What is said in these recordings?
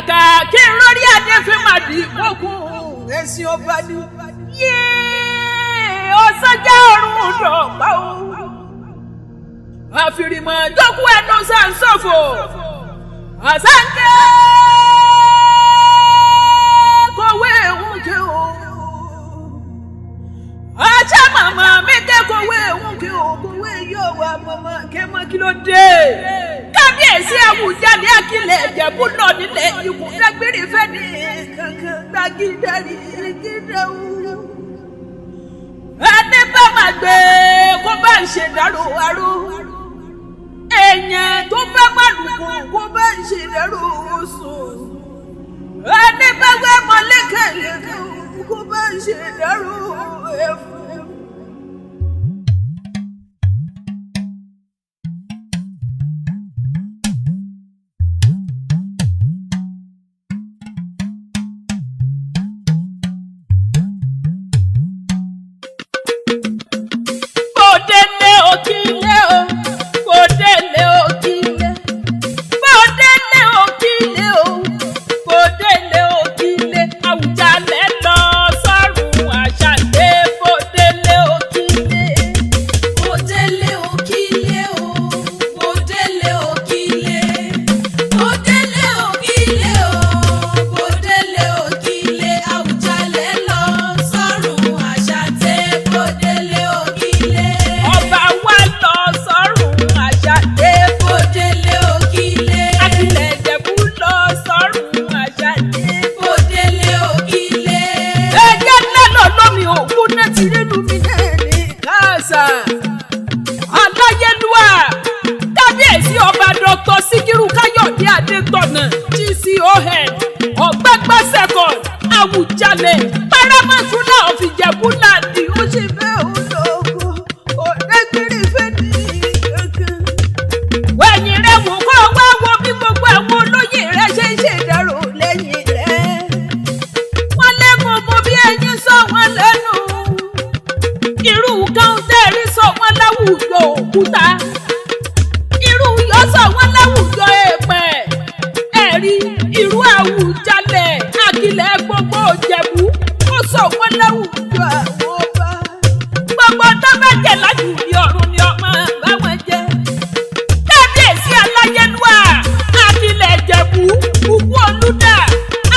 kàkà kí n lórí adé fi máa di ìkókùn ẹ̀sìn ọba ni. Ọ̀sánjá ọ̀run dọ̀pá o. Àfìrìmọ̀ jókòó ẹnu sàǹsọ̀fò. Àsáńkẹ́ kọ̀wé òǹkẹ́ o. Ajá màmá mi kẹ́kọ̀ọ́wé òǹkẹ́ o. Kọ̀wé yóò wá màmá kẹ́mọ́ kí ló dé. Kábíyèsí Àwùjalè Akile Ìjẹ̀bú náà nílẹ̀ ikú dágbére fẹ́ ní kankan gbàgídárì gídáwó. Ẹni bá máa gbé kó bá ń ṣe dárò aró. Èèyàn tó bá má lùkù kó bá ń ṣe dárò oṣù. Ẹni bá gbé mọ́lẹ́kẹ̀lẹ́kẹ̀ kó bá ń ṣe dárò ẹ̀fọ́. Kábíyèsí ọba Dr. Sikiru Kayode Adetona OGBAGBA II Àwùjalè paramount of Ijebuland ó ṣe fẹ́ ológo òdẹ́gbẹ̀rẹ̀ fẹ́ ní kankan. Wẹ̀yìn rẹ̀ wò kó wá wo bí gbogbo àwọn olóyè rẹ̀ ṣe ń ṣèdárò lẹ́yìn rẹ̀. Wọ́n lẹ́kọ̀ọ́ mọ bí ẹyin sọ wọ́n lẹ́nu. Irú kan tẹ́rí sọ wọ́n láwùjọ òkúta. Irú yọ sọ wọ́n láwùjọ èèpẹ̀. Ẹ̀rí irú Àwùjalè Akile gbogbo Ìjẹ̀bú ó sọ wọ́n láwùjọ àwọn ọba. Gbogbo tó bá jẹ láti ìdí ọ̀run ni ọmọ báwọn jẹ. Kábíyèsí Aláyélúwà Akile Ìjẹ̀bú Kúkú Olúdà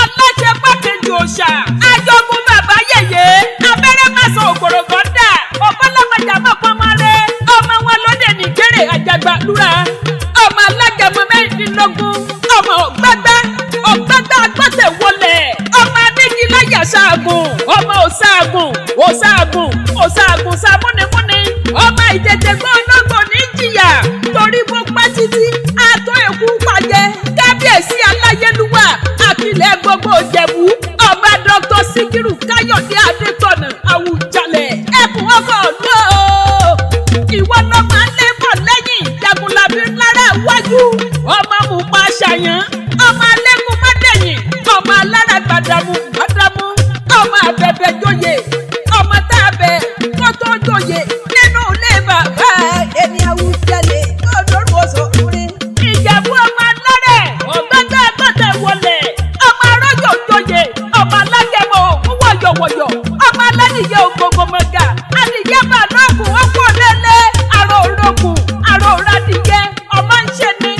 aláṣẹ pákẹ́jì òòṣà Àjọ̀gún bàbá yèyé abẹ́rẹ́ máṣe ògbòrògbò dà ọ̀pọ̀lọpọ̀jà mọ̀pọ̀mọ́rẹ́ ọmọ wọn lóde nìkéré àjàgbà lúra ọmọ alágẹmọ mẹ́rìndínlógún ọmọ ọ̀gbágbá agbátẹ̀wọlẹ̀ ọmọ adégiláyà ṣáàgùn ọmọ òṣàgùn sàmúnimúni ọmọ ìjẹjẹgbọn ológbò ní jìyà torí bó pẹ́ títí àtọ́ èkú pàjẹ́. Kábíyèsí Aláyélúwà Akile gbogbo Ìjẹ̀bú ọba Dr. Sikiru Kayode Adetona Àwùjalè ẹkùn ọkọ̀ ọ̀dọ́ ìwọ lọ máa ń lébọ̀ lẹ́yìn jagunlabi lára iwájú ọmọ mùpá ṣàyàn ọmọ alẹ́kùn mọ́dẹ̀yìn ọmọ alára gbàdàmú ọmọ abẹ́bẹ́ jóyè ọmọ tá a bẹ̀ kó tó jóyè nínú ilé bàbá ẹni Àwùjalè ọdún ọ̀sọ̀kùnrin Ìjẹ̀bú ọmọ alárẹ̀ OGBAGBA AGBATEWOLE ọmọ arájò jóyè ọmọ alágẹmọ ògún wọ̀yọ̀wọ̀yọ̀ ọmọ aládìyẹ ògbógbòmọ̀gà adìyẹ bàlọ́ọ̀kù ọkọ̀ lẹ́lẹ́ àrò òrokùn àrò òradìyẹ ọmọ ń ṣe ní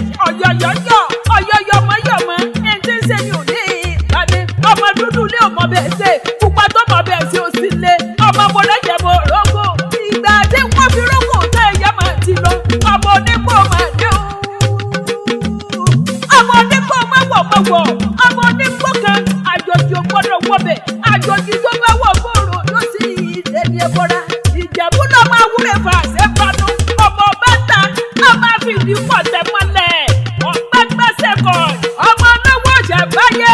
ọ̀yọ̀yọ̀mọ́yọ̀mọ́ ẹni tí ń ṣe ní òní ìpàdé ọmọ dúdú lé ọmọ bẹ́ẹ̀ ṣe pupa tó mọ bẹ́ẹ̀ ṣe ó sì lé ọmọ mọ̀lẹ́jẹ̀mọ̀ òrógò ìgbà tí wọ́n fi rógò tẹ́ ẹ̀yà máa ti lọ ọmọ onígbò máa dé o ọmọ onígbò máa wọ̀ ọmọ onígbò kan àjòjì ò gbọ́dọ̀ wọbẹ̀ àjòjì tó bá wọ̀ gbòòrò yóò sì ilé ní ẹbọra Ìjẹ̀bú náà máa wúlẹ̀ fà ṣe panu ọmọ bàtà ọmọ àfìdí pọ̀ tẹ́ mọ́lẹ̀ OGBAGBA II ọmọ olówó ṣẹ̀báyé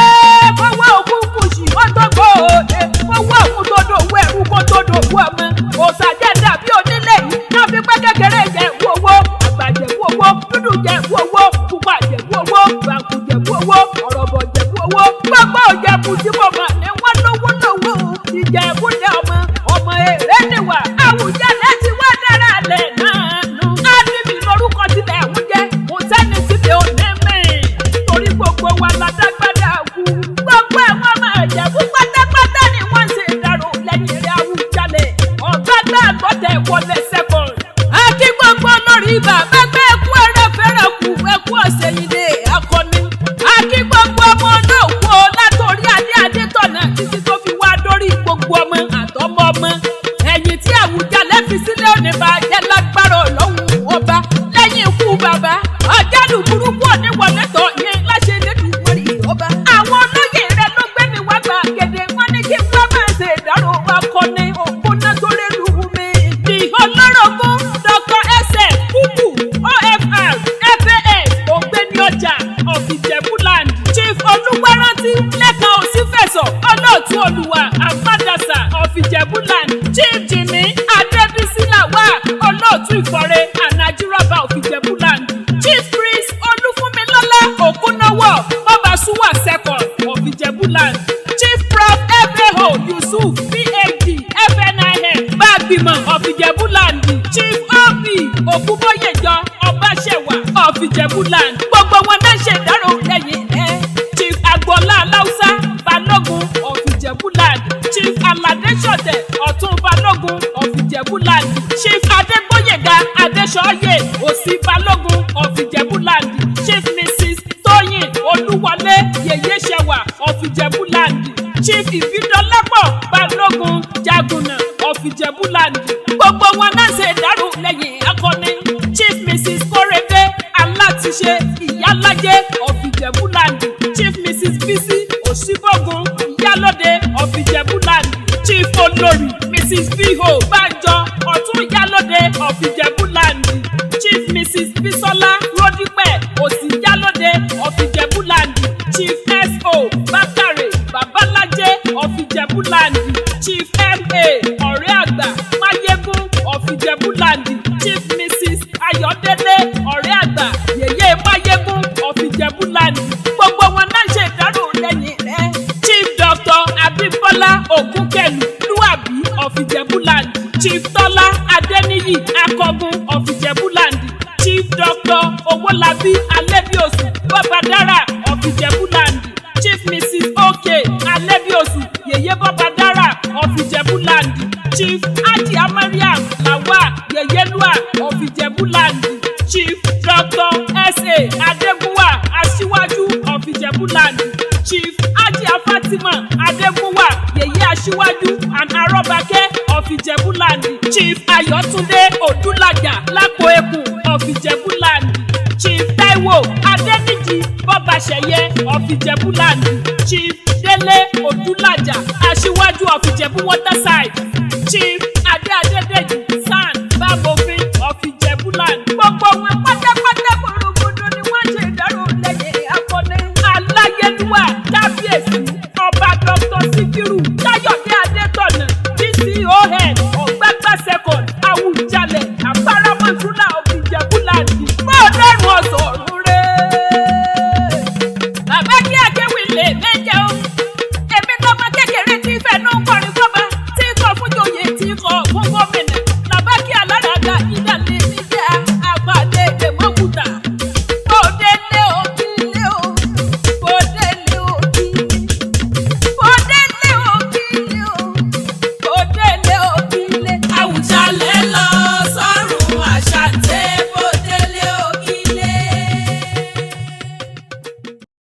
fọwọ́ òkú kùsì wọ́n tó gbọ́ òde fọwọ́ òkú tó dòwú ẹ̀rú kó tó dòwú ọmọ òṣàjẹ́ dàbí onílé yìí náà fi pẹ́ kékeré Ìjẹ̀bú owó àgbà Ìjẹ̀bú owó dúdú Ìjẹ̀bú owó pupa Ìjẹ̀bú owó bàǹkù Ìjẹ̀bú owó ọ̀rọ̀bọ̀ Ìjẹ̀bú owó gbogbo Ìjẹ̀bú tí mo mọ̀ ní wọ́n lówó Ìjẹ̀bú ní ọmọ èrè níwà Àwùjalè ti wá dára lẹ̀ náà nù. Ádìmí lórúkọ tilẹ̀ ń jẹ́ kò olóòtú olùwà àgbàdàsà of Ijebuland, Chief Jimmy Adébísí Lawal, olóòtú ìfọ̀rẹ́ ànàjírọ̀bà of Ijebuland, Chief Chris Olúfúnmilọ́lá Òkúnnáwọ̀ Bọ́basúwà second of Ijebuland, Chief Prof Ebeho Yusuf PhD FNIN Bágbìmọ̀ of Ijebuland, Chief Obi Ògúnbóyèjọ Ọbaṣẹ̀wà of Ijebuland. Gbogbo wọn náà ṣe ìdárò lẹ́yìn Chief Agboola Aláùsá Balógun of Ijebuland, Chief Aládé Ṣọ̀tẹ̀ Ọ̀tún Balógun of Ijebuland, Chief Adégbóyèga Adéṣọ́yè Òsì Balógun of Ijebuland, Chief Mrs. Tóyìn Olúwọlé Yèyéṣẹwà of Ijebuland, Chief Ìbídọ́lápọ̀ Balógun Jagunà of Ijebuland. Gbogbo wọn náà ṣe ìdárò lẹ́yìn akọni Chief Mrs. Kórèdé Alátiṣe Ìyálájé of Ijebuland, Chief Mrs. Bisi Òṣìbógun Ìyálóde of Ijebuland, Chief Olórí Mrs. Biho Bánjọ Ọ̀tún Ìyálóde of Ijebuland, Chief Mrs. Bisola Ródípẹ̀ Òsì Ìyálóde of Ijebuland, Chief S.O. Bákàrè Babalájé of Ijebuland, Chief M.A. Ọ̀rẹ́ Àgbà Máyégún of Ijebuland, Chief Mrs. Ayọ̀délé Ọ̀rẹ́ Àgbà Yèyé Máyégún of Ijebuland. Gbogbo wọn náà ṣe ìdárò lẹ́yìn rẹ̀. Chief Dr. Abímbọ́lá Ògúnkẹ̀lú Lúàbí of Ijebuland, Chief Tọ́lá Adéníyì Akọgun of Ijebuland, Chief Dr. Owólabí Alébíòsù Bọ́badárà of Ijebuland, Chief Mrs. O.K. Alébíòsù Yèyé Bọ́badárà of Ijebuland, Chief Ajia Mariam Lawal Yèyélúà of Ijebuland, Chief Dr. S.A. Adégúnwà Aṣíwájú of Ijebuland, Chief Ajia Fatima Adégúnwà Yèyé Aṣíwájú and Arọ́bakẹ́ of Ijebuland, Chief Ayọ̀túndé Odúlàjà Lápò-Ẹkùn of Ijebuland, Chief Táíwò Adéníjì Bọ́bàṣẹ̀yẹ of Ijebuland, Chief Délé Odúlàjà Aṣíwájú of Ijebu Waterside, Chief